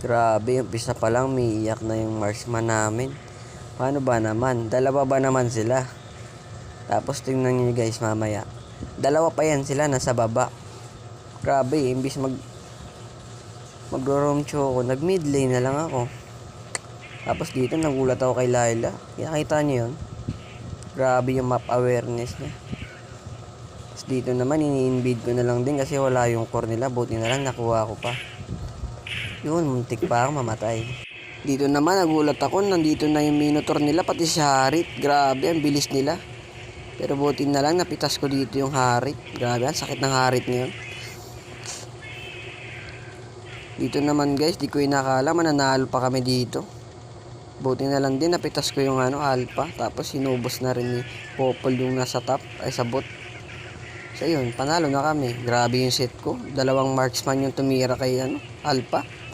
Grabe, umpisa pa lang umiiyak na yung marksman namin. Paano ba naman? Dalawa ba naman sila? Tapos tingnan nyo guys mamaya. Dalawa pa yan sila nasa baba. Grabe, imbis magro-roam ako, nag mid lane na lang ako. Tapos dito nagulat ako kay Layla. Nakita nyo yun? Grabe yung map awareness niya. Tapos dito naman ini-invade ko na lang din kasi wala yung core nila. Buti na lang nakuha ko pa. Yun, muntik pa ako mamatay. Dito naman nagulat ako, nandito na yung Minotaur nila pati si Harit. Grabe, ang bilis nila. Pero buti na lang napitas ko dito yung Harit. Grabe, ang sakit ng Harit ngayon. Dito naman guys, di ko inakala mananalo pa kami dito. Buti na lang din napitas ko yung alpha. Tapos sinubos na rin ni Popol yung nasa top ay sa bot. So yun, panalo na kami. Grabe yung set ko. Dalawang marksman yung tumira kay alpha.